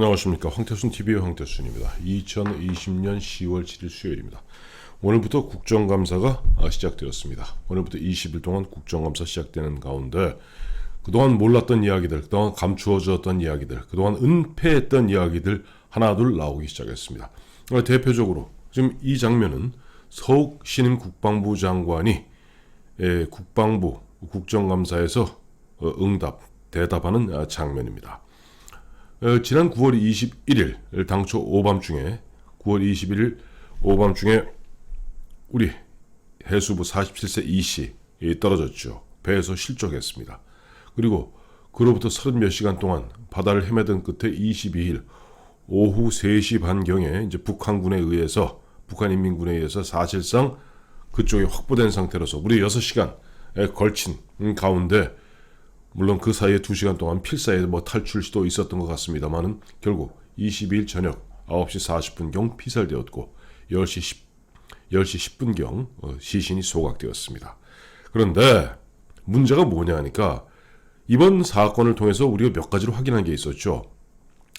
안녕하십니까. 황태순TV의 황태순입니다. 2020년 10월 7일 수요일입니다. 오늘부터 국정감사가 시작되었습니다. 오늘부터 20일 동안 국정감사 시작되는 가운데 그동안 몰랐던 이야기들, 그동안 감추어졌던 이야기들, 그동안 은폐했던 이야기들 하나둘 나오기 시작했습니다. 대표적으로 지금 이 장면은 서욱 신임 국방부 장관이 국방부 국정감사에서 대답하는 장면입니다. 지난 9월 21일 당초 오밤중에 9월 21일 오밤중에 우리 해수부 47세 이씨 떨어졌죠. 배에서 실족했습니다. 그리고 그로부터 30몇 시간 동안 바다를 헤매던 끝에 22일 오후 3시 반경에 이제 북한인민군에 의해서 사실상 그쪽이 확보된 상태로서 무려 6시간에 걸친 가운데, 물론 그 사이에 2시간 동안 필사에 탈출 시도 있었던 것 같습니다만은 결국 22일 저녁 9시 40분경 피살되었고 10시 10분경 시신이 소각되었습니다. 그런데 문제가 뭐냐 하니까 이번 사건을 통해서 우리가 몇 가지를 확인한 게 있었죠.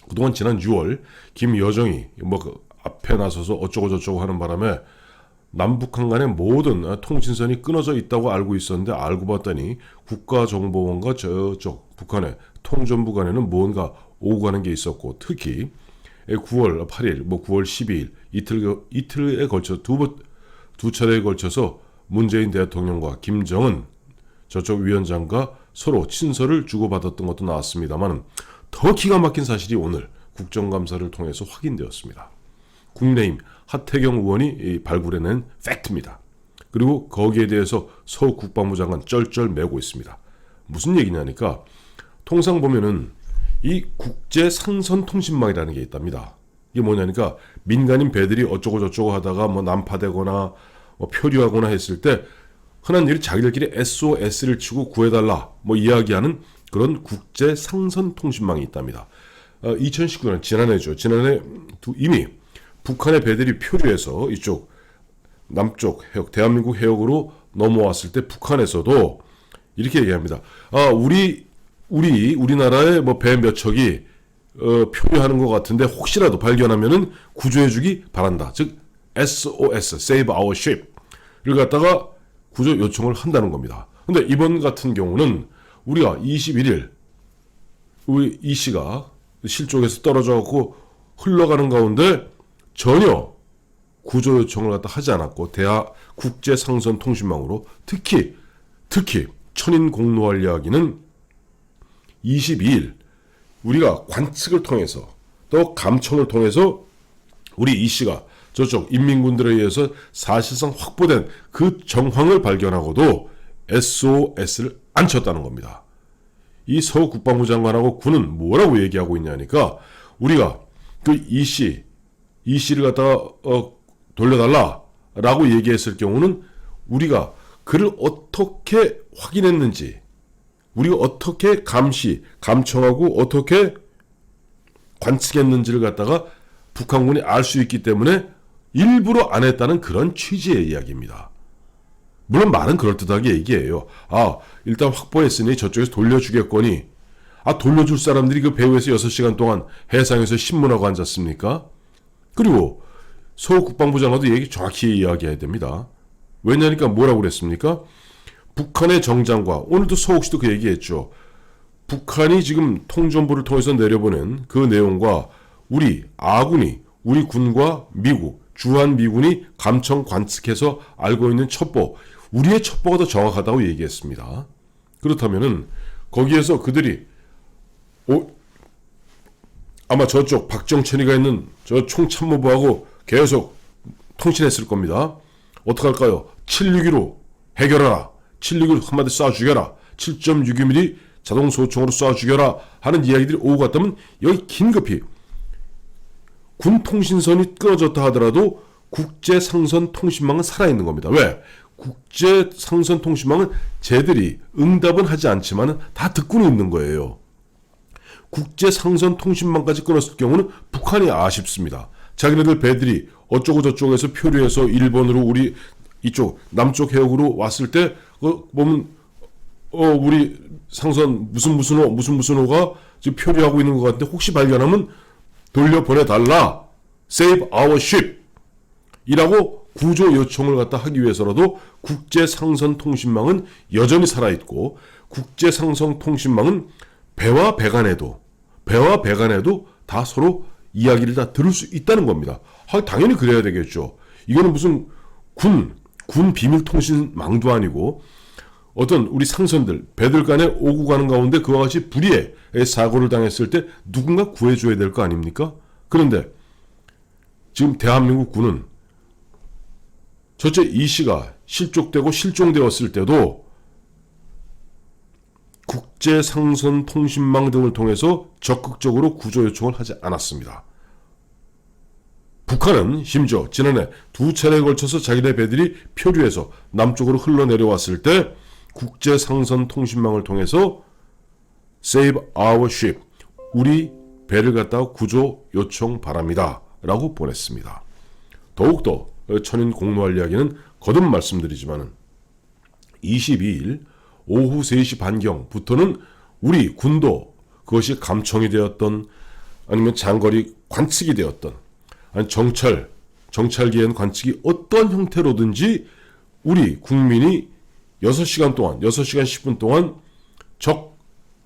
그동안 지난 6월 김여정이 앞에 나서서 어쩌고 저쩌고 하는 바람에 남북한 간의 모든 통신선이 끊어져 있다고 알고 있었는데, 알고 봤더니 국가정보원과 저쪽 북한의 통전부 간에는 뭔가 오고 가는 게 있었고, 특히 9월 8일, 9월 12일 이틀에 걸쳐 두 차례에 걸쳐서 문재인 대통령과 김정은 저쪽 위원장과 서로 친서를 주고받았던 것도 나왔습니다만, 더 기가 막힌 사실이 오늘 국정감사를 통해서 확인되었습니다. 국내임 하태경 의원이 발굴해낸 팩트입니다. 그리고 거기에 대해서 서욱 국방부 장관 쩔쩔매고 있습니다. 무슨 얘기냐니까, 통상 보면은 이 국제상선통신망이라는 게 있답니다. 이게 뭐냐니까 민간인 배들이 어쩌고 저쩌고 하다가 난파되거나 표류하거나 했을 때 흔한 일이 자기들끼리 SOS를 치고 구해달라 이야기하는 그런 국제상선통신망이 있답니다. 2019년 지난해 이미 북한의 배들이 표류해서 이쪽 남쪽 해역, 대한민국 해역으로 넘어왔을 때 북한에서도 이렇게 얘기합니다. 우리나라의 배 몇 척이 표류하는 것 같은데 혹시라도 발견하면은 구조해주기 바란다. 즉 SOS, Save Our Ship를 갖다가 구조 요청을 한다는 겁니다. 근데 이번 같은 경우는 우리가 21일 우리 이 씨가 실족해서 떨어져갖고 흘러가는 가운데 전혀 구조 요청을 갖다 하지 않았고 국제상선통신망으로 특히 천인 공로할 이야기는 22일 우리가 관측을 통해서 또 감청을 통해서 우리 이 씨가 저쪽 인민군들에 의해서 사실상 확보된 그 정황을 발견하고도 SOS를 안 쳤다는 겁니다. 이 서욱 국방부 장관하고 군은 뭐라고 얘기하고 있냐니까, 우리가 그 이 씨를 갖다가 돌려달라라고 얘기했을 경우는 우리가 그를 어떻게 확인했는지, 우리가 어떻게 감청하고 어떻게 관측했는지를 갖다가 북한군이 알 수 있기 때문에 일부러 안 했다는 그런 취지의 이야기입니다. 물론 말은 그럴듯하게 얘기해요. 일단 확보했으니 저쪽에서 돌려주겠거니, 돌려줄 사람들이 그 배후에서 6시간 동안 해상에서 신문하고 앉았습니까? 그리고 서욱 국방부 장관도 얘기 정확히 이야기해야 됩니다. 왜냐니까 뭐라고 그랬습니까? 북한의 정장과, 오늘도 서욱 씨도 그 얘기했죠. 북한이 지금 통전부를 통해서 내려보낸 그 내용과 우리 군과 미국, 주한미군이 감청 관측해서 알고 있는 첩보, 우리의 첩보가 더 정확하다고 얘기했습니다. 그렇다면은 거기에서 그들이 아마 저쪽 박정천이가 있는 저 총참모부하고 계속 통신했을 겁니다. 어떡할까요? 762로 해결하라. 762로 한마디 쏴 죽여라. 7.62mm 자동 소총으로 쏴 죽여라 하는 이야기들이 오고 갔다면 여기 긴급히 군 통신선이 끊어졌다 하더라도 국제상선 통신망은 살아있는 겁니다. 왜? 국제상선 통신망은 쟤들이 응답은 하지 않지만 다 듣고는 있는 거예요. 국제상선 통신망까지 끊었을 경우는 북한이 아쉽습니다. 자기네들 배들이 어쩌고 저쩌고에서 표류해서 일본으로 우리 이쪽 남쪽 해역으로 왔을 때 보면 우리 상선 무슨 호가 지금 표류하고 있는 것 같은데 혹시 발견하면 돌려보내달라. Save our ship. 이라고 구조 요청을 갖다 하기 위해서라도 국제상선통신망은 여전히 살아있고, 국제상선통신망은 배와 배간에도 다 서로 이야기를 다 들을 수 있다는 겁니다. 당연히 그래야 되겠죠. 이거는 무슨 군 비밀통신망도 아니고, 어떤 우리 상선들, 배들 간에 오고 가는 가운데 그와 같이 불의의 사고를 당했을 때 누군가 구해줘야 될 거 아닙니까? 그런데 지금 대한민국 군은 첫째 이 씨가 실족되고 실종되었을 때도 국제상선통신망 등을 통해서 적극적으로 구조 요청을 하지 않았습니다. 북한은 심지어 지난해 2차례에 걸쳐서 자기네 배들이 표류해서 남쪽으로 흘러내려왔을 때 국제상선통신망을 통해서 Save our ship, 우리 배를 갖다가 구조 요청 바랍니다 라고 보냈습니다. 더욱더 천인 공노할 이야기는 거듭 말씀드리지만 22일 오후 3시 반경부터는 우리 군도 그것이 감청이 되었던, 아니면 장거리 관측이 되었던, 아니 정찰기엔 관측이 어떤 형태로든지 우리 국민이 6시간 10분 동안 적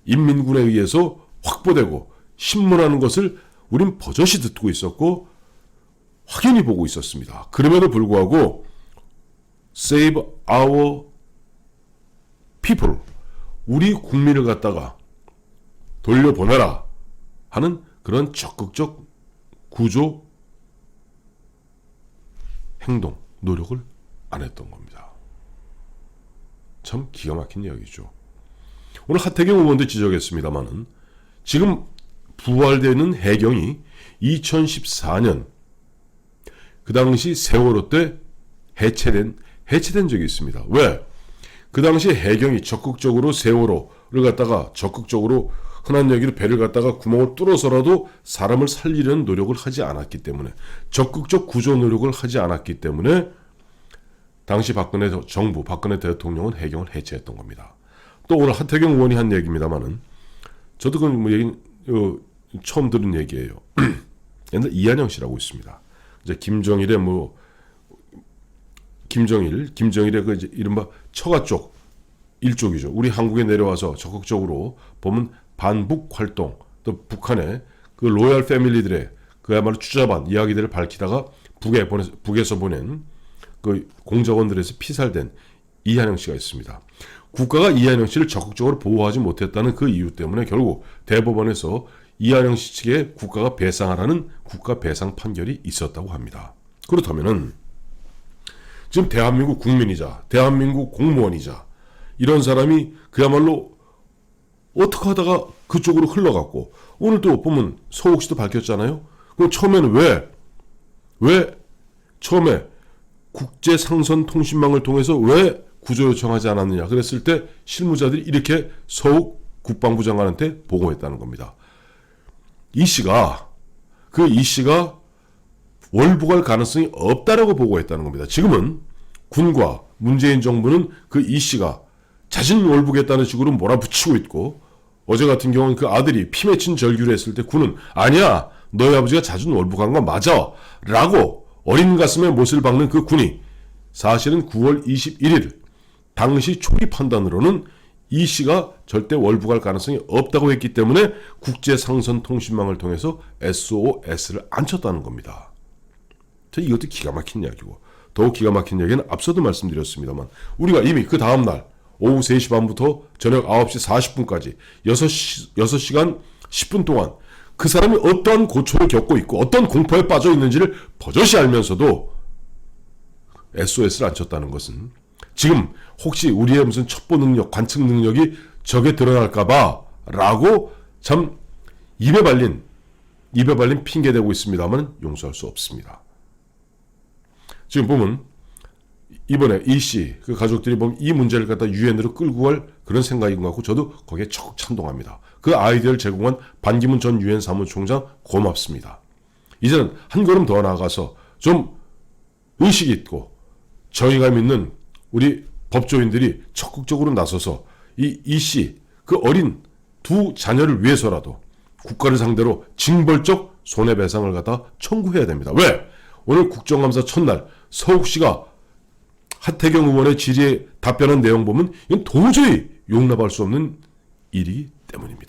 인민군에 의해서 확보되고 신문하는 것을 우린 버젓이 듣고 있었고 확연히 보고 있었습니다. 그럼에도 불구하고 Save our people, 우리 국민을 갖다가 돌려보내라 하는 그런 적극적 구조 행동, 노력을 안 했던 겁니다. 참 기가 막힌 이야기죠. 오늘 하태경 의원도 지적했습니다만은 지금 부활되는 해경이 2014년 그 당시 세월호 때 해체된 적이 있습니다. 왜? 그 당시 해경이 적극적으로 세월호를 갖다가 적극적으로 흔한 얘기로 배를 갖다가 구멍을 뚫어서라도 사람을 살리려는 노력을 하지 않았기 때문에, 적극적 구조 노력을 하지 않았기 때문에 당시 박근혜 대통령은 해경을 해체했던 겁니다. 또 오늘 하태경 의원이 한 얘기입니다만은 저도 그건 뭐 얘기 처음 들은 얘기예요. 옛날 이한영 씨라고 있습니다. 이제 김정일의 그 이제 이른바 처가 쪽 일족이죠. 우리 한국에 내려와서 적극적으로 보면 반북 활동, 또 북한의 그 로얄 패밀리들의 그야말로 추잡한 이야기들을 밝히다가 북에서 보낸 그 공작원들에서 피살된 이한영 씨가 있습니다. 국가가 이한영 씨를 적극적으로 보호하지 못했다는 그 이유 때문에 결국 대법원에서 이한영 씨 측에 국가가 배상하라는 국가 배상 판결이 있었다고 합니다. 그렇다면은 지금 대한민국 국민이자 대한민국 공무원이자 이런 사람이 그야말로 어떻게 하다가 그쪽으로 흘러갔고, 오늘 또 보면 서욱 씨도 밝혔잖아요. 그럼 처음에는 왜 처음에 국제상선통신망을 통해서 왜 구조 요청하지 않았느냐 그랬을 때 실무자들이 이렇게 서욱 국방부 장관한테 보고했다는 겁니다. 이 씨가 월북할 가능성이 없다라고 보고했다는 겁니다. 지금은 군과 문재인 정부는 그 이 씨가 자신 월북했다는 식으로 몰아붙이고 있고, 어제 같은 경우는 그 아들이 피 맺힌 절규를 했을 때 군은 아니야, 너희 아버지가 자진 월북한 건 맞아 라고 어린 가슴에 못을 박는 그 군이 사실은 9월 21일 당시 초기 판단으로는 이 씨가 절대 월북할 가능성이 없다고 했기 때문에 국제상선통신망을 통해서 SOS를 안 쳤다는 겁니다. 이것도 기가 막힌 이야기고, 더욱 기가 막힌 이야기는 앞서도 말씀드렸습니다만 우리가 이미 그 다음날 오후 3시 반부터 저녁 9시 40분까지 6시간 10분 동안 그 사람이 어떠한 고초를 겪고 있고 어떤 공포에 빠져 있는지를 버젓이 알면서도 SOS를 안 쳤다는 것은 지금 혹시 우리의 무슨 첩보 능력, 관측 능력이 적에 드러날까봐 라고 참 입에 발린 핑계대고 있습니다만 용서할 수 없습니다. 지금 보면 이번에 이 씨 그 가족들이 보면 이 문제를 갖다 유엔으로 끌고 갈 그런 생각인 것 같고 저도 거기에 적극 찬동합니다. 그 아이디어를 제공한 반기문 전 유엔 사무총장 고맙습니다. 이제는 한 걸음 더 나아가서 좀 의식이 있고 정의감 있는 우리 법조인들이 적극적으로 나서서 이 씨 그 어린 두 자녀를 위해서라도 국가를 상대로 징벌적 손해배상을 갖다 청구해야 됩니다. 왜? 오늘 국정감사 첫날 서욱 씨가 하태경 의원의 질의에 답변한 내용 보면 이건 도저히 용납할 수 없는 일이기 때문입니다.